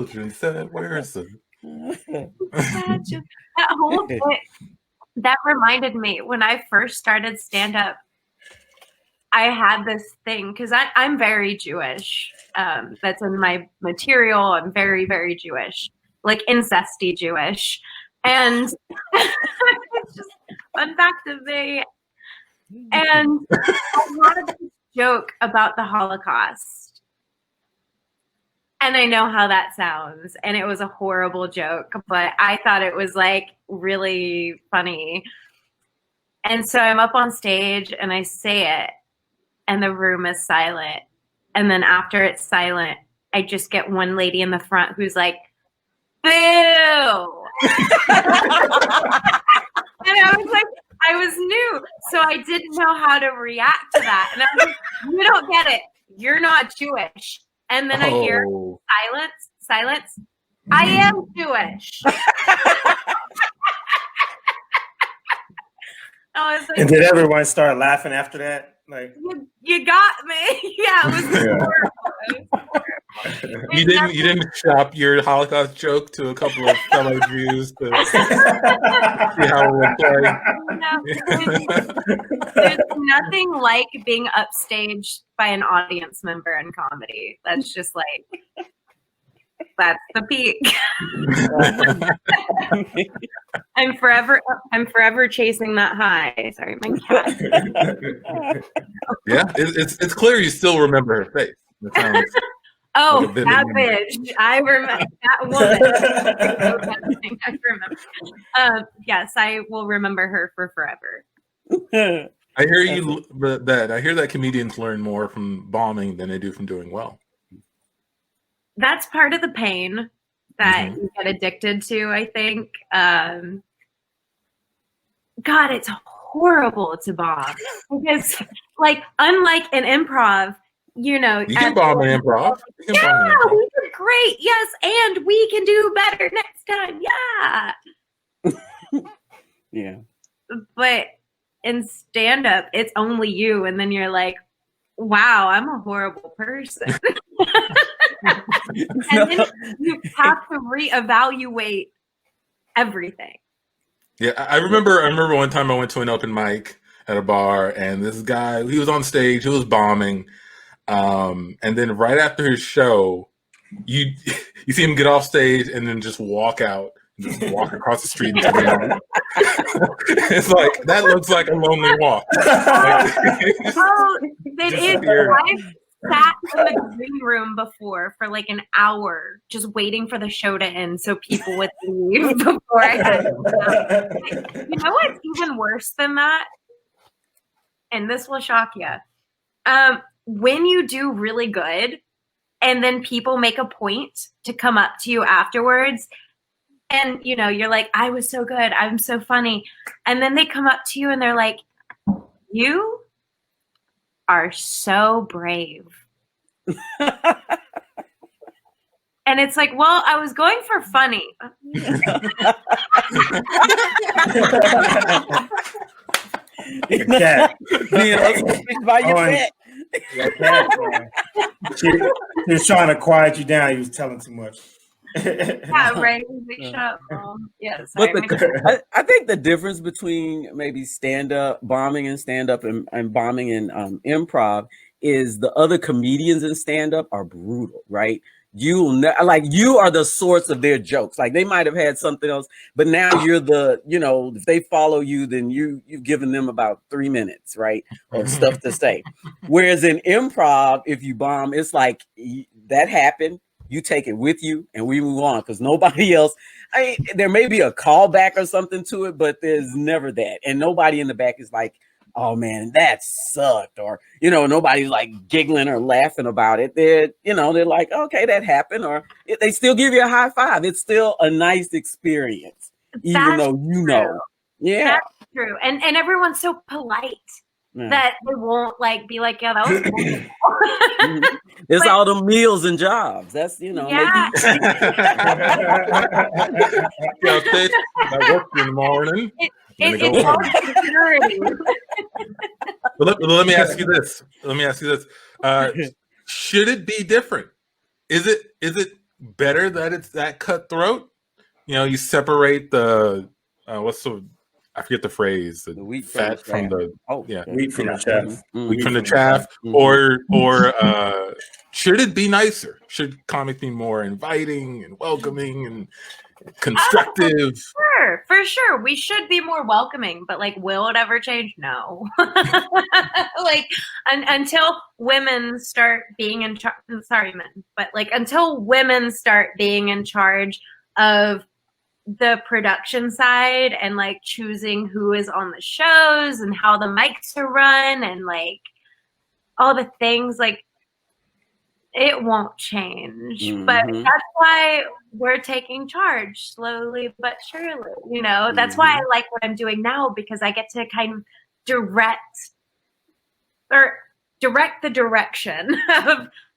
children said, "Where's the?" That whole bit, that reminded me when I first started stand-up, I had this thing, because I'm very Jewish. That's in my material. I'm very, very Jewish, like incesty Jewish. And it's just fun fact of me. And I had this joke about the Holocaust. And I know how that sounds. And it was a horrible joke, but I thought it was like really funny. And so I'm up on stage and I say it, and the room is silent. And then after it's silent, I just get one lady in the front who's like, boo! And I was like, I was new, so I didn't know how to react to that. And I was like, you don't get it. You're not Jewish. And then I hear silence. I am Jewish. I was like, and did everyone start laughing after that? Like, you got me. Yeah, it was horrible. You didn't shop your Holocaust joke to a couple of fellow Jews to see how it would play. No, there's nothing like being upstaged by an audience member in comedy. That's just like, that's the peak. I'm forever chasing that high. Sorry, my cat. Yeah, it's clear you still remember her face. It sounds oh, like that bitch! I remember that woman. I remember. Yes, I will remember her for forever. I hear you that. I hear that comedians learn more from bombing than they do from doing well. That's part of the pain that you get addicted to, I think. God, it's horrible to bomb. Because, like, unlike an improv, you know. You can bomb an improv. We did great. Yes, and we can do better next time. Yeah. Yeah. But in stand-up, it's only you. And then you're like, wow, I'm a horrible person. And then you have to reevaluate everything. Yeah, I remember one time I went to an open mic at a bar, and this guy, he was on stage, he was bombing, and then right after his show, you see him get off stage and then just walk out, just walk across the street into the night. It's like, that looks like a lonely walk. Oh, it is. I've sat in the green room before for like an hour just waiting for the show to end so people would leave before I had to. You know what's even worse than that? And this will shock you. When you do really good and then people make a point to come up to you afterwards and, you know, you're like, I was so good. I'm so funny. And then they come up to you and they're like, you are so brave. And it's like, well, I was going for funny. your cat. By your cat. She was trying to quiet you down. You was telling too much. Yeah, right. Shut up, Mom. Yeah, But sorry. I think the difference between maybe stand-up bombing and stand-up and bombing and improv is the other comedians in stand-up are brutal, right? You are the source of their jokes. Like they might have had something else, but now you're the, you know, if they follow you, then you've given them about 3 minutes, right, of stuff to say. Whereas in improv, if you bomb, it's like that happened. You take it with you and we move on because nobody else, there may be a callback or something to it, but there's never that. And nobody in the back is like, oh man, that sucked. Or, you know, nobody's like giggling or laughing about it. They're like, okay, that happened. Or they still give you a high five. It's still a nice experience, even though you know. Yeah. That's true. And everyone's so polite. Yeah. That they won't like be like, yeah, that was cool. It's all the meals and jobs. That's, you know. Yeah. I worked in the morning. It's all security. But let me ask you this. Should it be different? Is it better that it's that cutthroat. You know, you separate the I forget the phrase, the wheat fat from the wheat from the chaff. wheat from the chaff, or should it be nicer? Should comic be more inviting and welcoming and constructive? For sure. We should be more welcoming, but like, will it ever change? No. Like, until women start being in charge, sorry, men, but like, until women start being in charge of the production side and like choosing who is on the shows and how the mics are run and like all the things, like, it won't change. But that's why we're taking charge slowly but surely. You know, that's why I like what I'm doing now, because I get to kind of direct the direction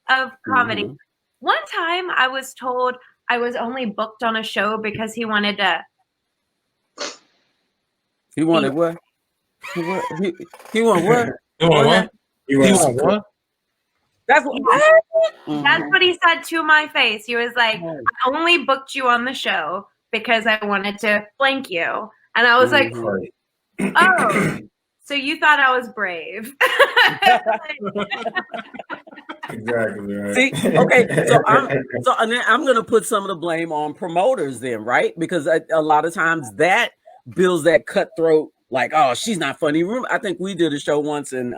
of comedy. One time I was told I was only booked on a show because he wanted to. He wanted what? He wanted what? He wanted what? He wanted what? That's what he said to my face. He was like, I only booked you on the show because I wanted to blank you. And I was like, oh, so you thought I was brave. Exactly right. See, okay, so I'm going to put some of the blame on promoters then, right? Because a lot of times that builds that cutthroat, like, oh, she's not funny. I think we did a show once, and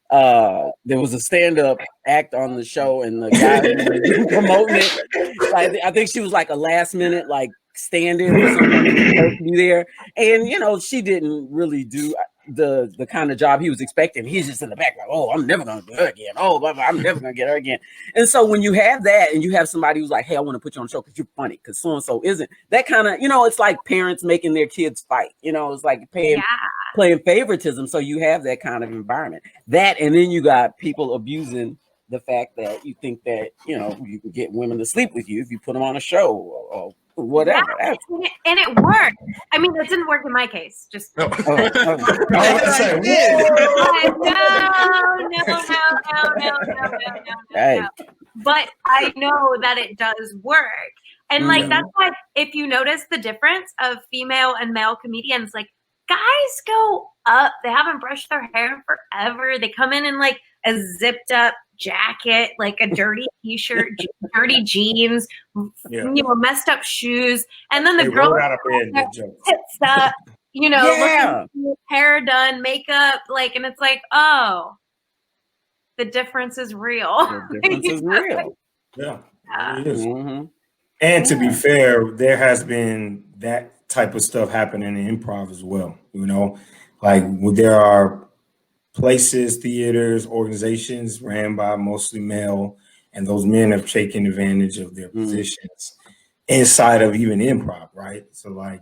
there was a stand-up act on the show, and the guy who was promoting it, I think she was like a last-minute like stand-in or something to be there, and you know, she didn't really do the kind of job he was expecting. He's just in the back like, oh, I'm never gonna do her again. Oh, I'm never gonna get her again. And so when you have that, and you have somebody who's like, hey, I want to put you on the show because you're funny, because so and so isn't, that kind of, you know, it's like parents making their kids fight. You know, it's like playing favoritism. So you have that kind of environment. That, and then you got people abusing the fact that you think that, you know, you can get women to sleep with you if you put them on a show or whatever. Yeah, and it worked. I mean, it didn't work in my case. Just no. No. But I know that it does work. And like, that's why if you notice the difference of female and male comedians, like, guys go up, they haven't brushed their hair in forever. They come in like a zipped up jacket, like a dirty t-shirt, dirty jeans, you know, messed up shoes. And then the girl out of bed, sits up, you know, looking, hair done, makeup, like, and it's like, oh, the difference is real. The difference is real. Yeah, it is. And to be fair, there has been that type of stuff happening in improv as well. You know, like there are places, theaters, organizations ran by mostly male, and those men have taken advantage of their positions inside of even improv, right? So like,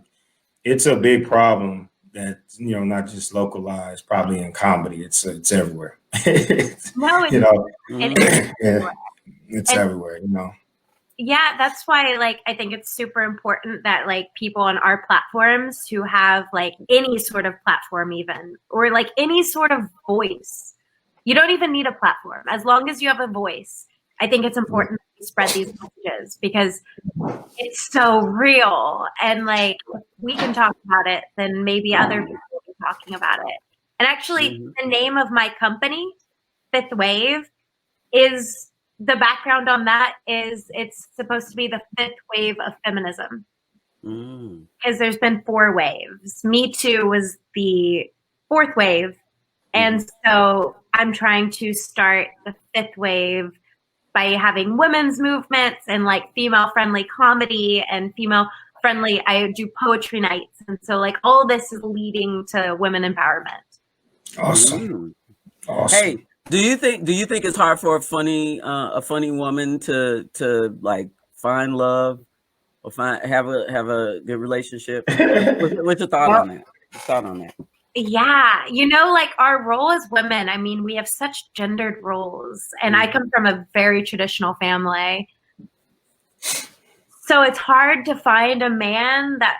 it's a big problem that, you know, not just localized, probably in comedy, it's everywhere. No, you know, it's everywhere, you know. Yeah, that's why, like, I think it's super important that, like, people on our platforms who have, like, any sort of platform even, or, like, any sort of voice. You don't even need a platform. As long as you have a voice, I think it's important to spread these messages because it's so real. And, like, if we can talk about it, then maybe other people will be talking about it. And actually, the name of my company, Fifth Wave, is... the background on that is it's supposed to be the fifth wave of feminism. Because there's been 4 waves. Me Too was the 4th wave. And so I'm trying to start the 5th wave by having women's movements and like female friendly comedy and female friendly, I do poetry nights. And so like all this is leading to women empowerment. Awesome. Hey, do you think it's hard for a funny woman to like find love or have a good relationship? What's your thought on that? Yeah, you know, like our role as women, I mean, we have such gendered roles, and I come from a very traditional family. So it's hard to find a man that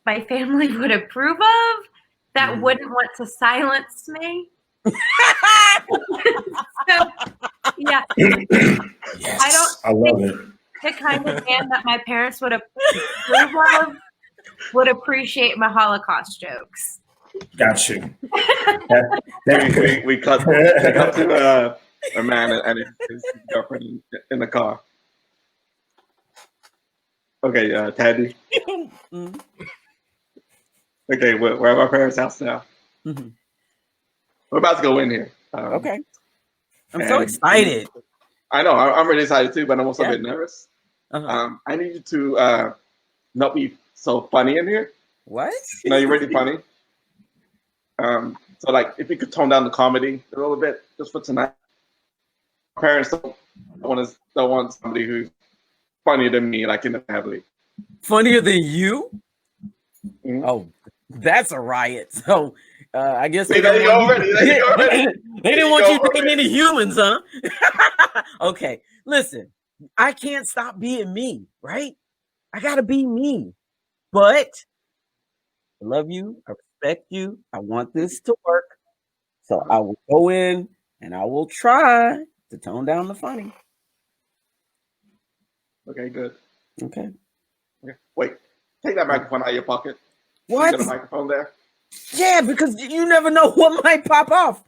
my family would approve of that wouldn't want to silence me. So, yeah. Yes, I love it. the kind of man that my parents would approve of would appreciate my Holocaust jokes. Got you. We cut to a man and his girlfriend in the car. Okay, Teddy. Okay, we're at my parents' house now. Mm-hmm. We're about to go in here. Okay. I'm so excited. I know. I'm really excited too, but I'm also a bit nervous. Uh-huh. I need you to not be so funny in here. What? No, you're really funny. So like, if you could tone down the comedy a little bit, just for tonight. Parents don't want somebody who's funnier than me, like in the family. Funnier than you? Mm-hmm. Oh, that's a riot. So I guess they didn't want you taking any humans, huh? Okay, listen, I can't stop being me, right? I gotta be me, but I love you, I respect you, I want this to work, so I will go in and I will try to tone down the funny. Okay, good. Okay. Wait, take that microphone out of your pocket. What? You got a microphone there? Yeah, because you never know what might pop off.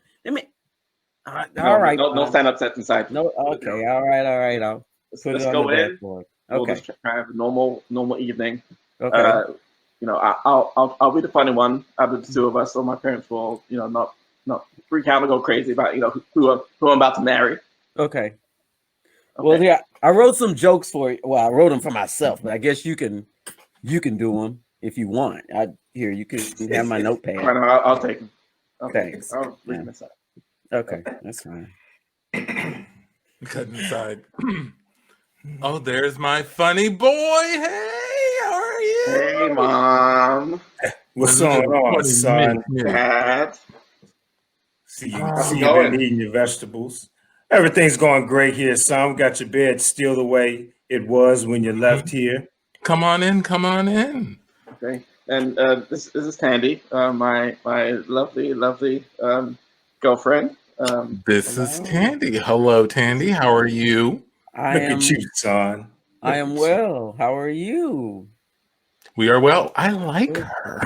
All right. No stand-up sets inside. No. Okay. All right. I'll put let's it on go the in. dashboard. We'll Okay. just try to have a normal evening. Okay. I'll be the funny one out of the two of us, so my parents will, not freak out and go crazy about, who I'm about to marry. Okay. Well, yeah, I wrote some jokes for you. Well, I wrote them for myself, but I guess you can do them if you want. You can have my notepad. Right, I'll take them. Thanks. I'll read them aside. Okay, that's fine. Cutting aside. Oh, there's my funny boy. Hey, how are you? Hey, Mom. What's going on, son? Dad. See you been eating your vegetables. Everything's going great here, son. We got your bed still the way it was when you left here. Come on in. Okay. And this is Tandy, my lovely girlfriend. This is Tandy. Hello, Tandy. How are you? Look at you, son. I am well. How are you? We are well. I like her.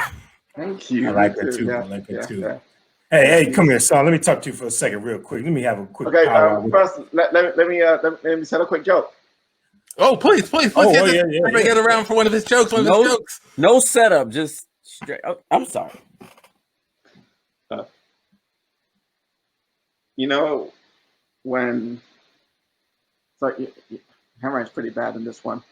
Thank you. I like her too. Yeah. Hey, come here, son. Let me talk to you for a second, real quick. Let me have a quick. Okay. First, let me set a quick joke. Oh, please. Yeah. Get around for one of his jokes. No setup. Just straight. Oh, I'm sorry. When handwriting's pretty bad in this one.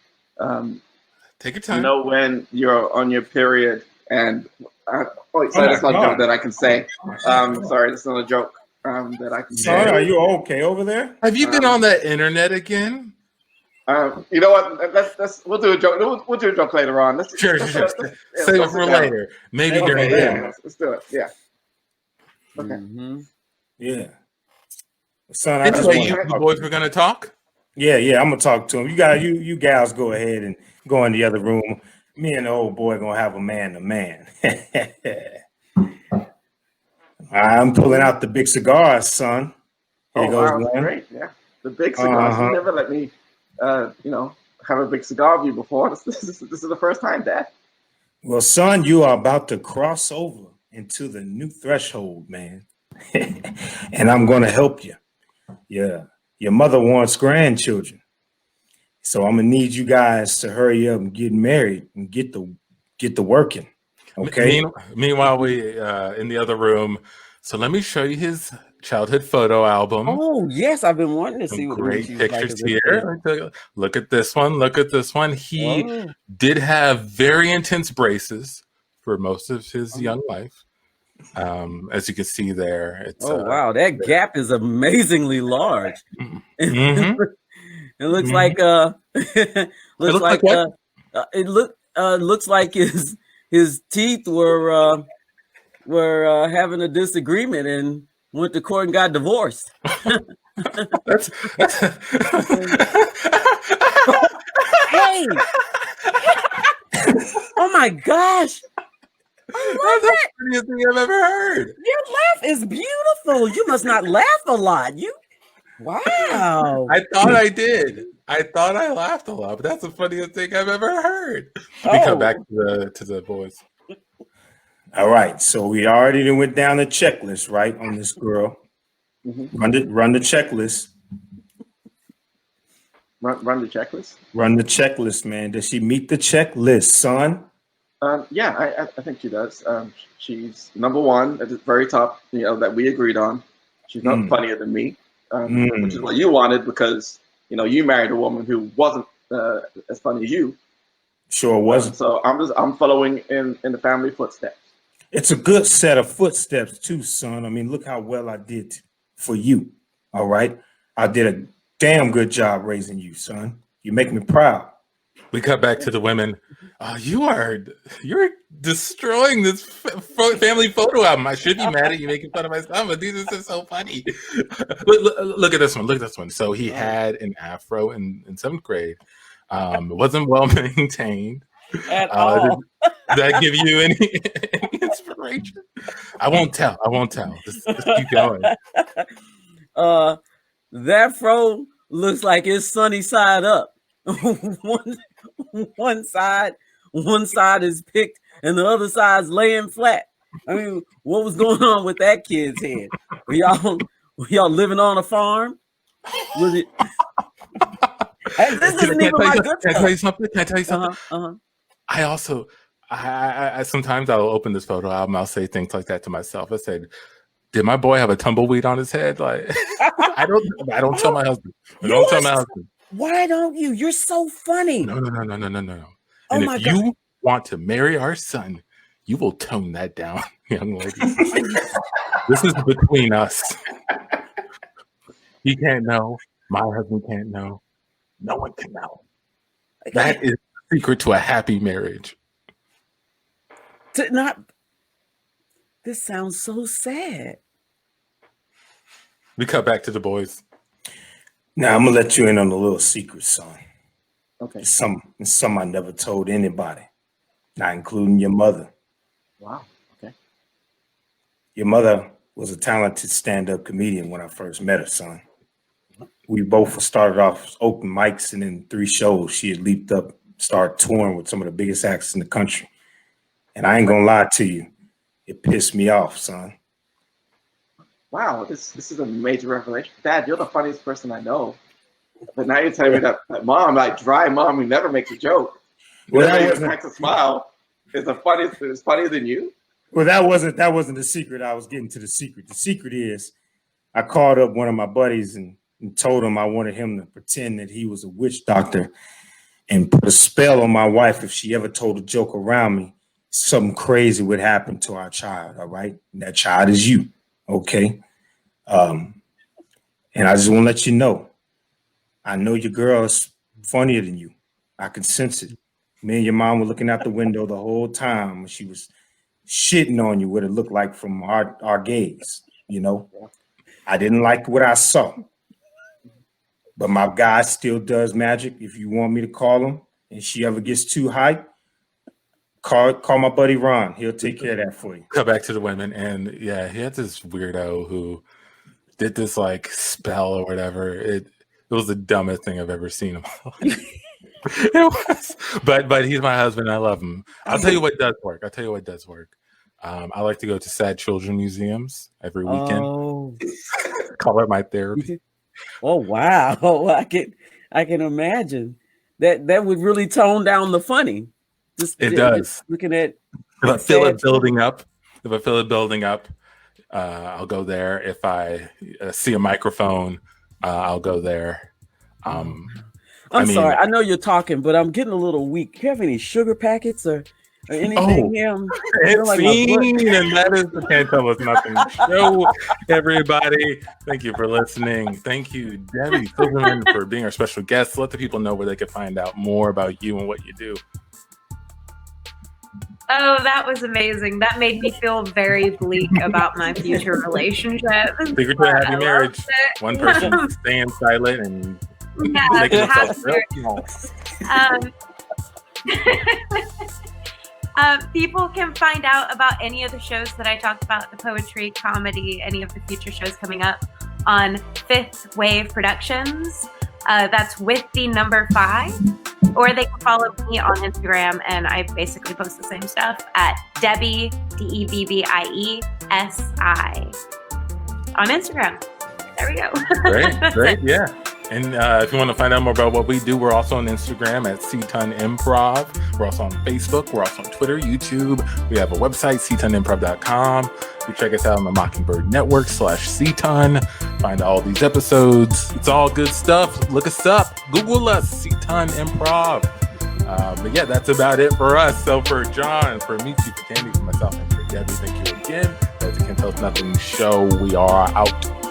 Take your time. When you're on your period and that's not a joke that I can say. Sorry, that's not a joke that I can say. Son, are you okay over there? Have you been on that internet again? You know what? We'll do a joke. We'll do a joke later on. Sure. Save it for later. Maybe during dinner. Let's do it. Yeah. Okay. Mm-hmm. Yeah. Son, you boys were gonna talk. Yeah. I'm gonna talk to him. You gals go ahead and go in the other room. Me and the old boy gonna have a man-to-man. I'm pulling out the big cigars, son. Here goes one. Great. Yeah, the big cigars. You never let me, have a big cigar with you before. This is the first time, Dad. Well, son, you are about to cross over into the new threshold, man. And I'm gonna help you. Yeah, your mother wants grandchildren. So I'm gonna need you guys to hurry up and get married and get the working. Okay. Meanwhile, we in the other room. So let me show you his childhood photo album. Oh yes, I've been wanting to Some see what great pictures like here. Look at this one. He did have very intense braces for most of his young life. As you can see there, it's wow, that gap is amazingly large. Mm-hmm. It looks like looks like his teeth were having a disagreement and went to court and got divorced. That's Hey! Oh my gosh! that's the funniest thing I've ever heard. Your laugh is beautiful. You must not laugh a lot. Wow. I thought I did. I thought I laughed a lot, but that's the funniest thing I've ever heard. We come back to the boys. All right, so we already went down the checklist, right, on this girl. Mm-hmm. Run the checklist. Run the checklist. Run the checklist, man. Does she meet the checklist, son? Yeah, I think she does. She's number one at the very top, that we agreed on. She's not funnier than me, which is what you wanted because, you married a woman who wasn't as funny as you. Sure wasn't. So I'm following in the family footsteps. It's a good set of footsteps too, son. I mean, look how well I did for you. All right. I did a damn good job raising you, son. You make me proud. We cut back to the women. You're destroying this family photo album. I should be mad at you making fun of my son, but these are so funny. Look at this one. Look at this one. So he had an afro in 7th grade. It wasn't well maintained. At all. Did that give you any inspiration? I won't tell. Just keep going. That fro looks like it's sunny side up. one side is picked and the other side's laying flat. I mean, what was going on with that kid's head? Were y'all living on a farm? Was it? This isn't even my good stuff. Can I tell you something? I sometimes I'll open this photo album. I'll say things like that to myself. I said, "Did my boy have a tumbleweed on his head?" Like, I don't tell my husband. Don't tell my husband. Why don't you? You're so funny. No. Oh And my if God. you want to marry our son, you will tone that down, young lady. This is between us. He can't know. My husband can't know. No one can know. That is the secret to a happy marriage. This sounds so sad. We cut back to the boys. Now I'm gonna let you in on a little secret, son. Okay. It's some I never told anybody, not including your mother. Wow. Okay. Your mother was a talented stand-up comedian when I first met her, son. We both started off as open mics, and in 3 shows, she had leaped up, started touring with some of the biggest acts in the country. And I ain't gonna lie to you, it pissed me off, son. Wow, this is a major revelation. Dad, you're the funniest person I know. But now you're telling me that mom, like dry mom who never makes a joke, Well, that never wasn't- cracks a smile, is funnier than you? Well, that wasn't the secret. I was getting to the secret. The secret is I called up one of my buddies and told him I wanted him to pretend that he was a witch doctor and put a spell on my wife if she ever told a joke around me. Something crazy would happen to our child, all right? And that child is you, okay? And I just want to let you know, I know your girl is funnier than you. I can sense it. Me and your mom were looking out the window the whole time when she was shitting on you, what it looked like from our gaze, I didn't like what I saw. But my guy still does magic. If you want me to call him and she ever gets too hyped, call my buddy Ron. He'll take care of that for you. Cut back to the women, and yeah, he had this weirdo who did this like spell or whatever. It was the dumbest thing I've ever seen. It was, but he's my husband. I love him. I'll tell you what does work. I like to go to sad children museums every weekend. Oh. Call it my therapy. Oh wow! I can imagine that would really tone down the funny. It does. Looking at if I feel it building up, I'll go there. If I see a microphone, I'll go there. I'm sorry. I know you're talking, but I'm getting a little weak. Do you have any sugar packets or anything here? It's seen, and that is the Can't Tell Us Nothing show, everybody. Thank you for listening. Thank you, Debbie Silverman, for being our special guest. Let the people know where they can find out more about you and what you do. Oh, that was amazing. That made me feel very bleak about my future relationship. Secret to a happy marriage. One person staying silent and making themselves real small. People can find out about any of the shows that I talked about, the poetry, comedy, any of the future shows coming up on Fifth Wave Productions. That's with the number 5. Or they can follow me on Instagram, and I basically post the same stuff at Debbie, DEBBIESI, on Instagram. There we go. Great, yeah. And if you want to find out more about what we do, we're also on Instagram at CTUNImprov. We're also on Facebook. We're also on Twitter, YouTube. We have a website, CTUNImprov.com. You check us out on the Mockingbird Network /CTUN. Find all these episodes. It's all good stuff. Look us up. Google us, CTUNImprov. But yeah, that's about it for us. So for John, for me, for Candy, for myself, and for Debbie, thank you again. That's the Can't Tell Us Nothing show. We are out.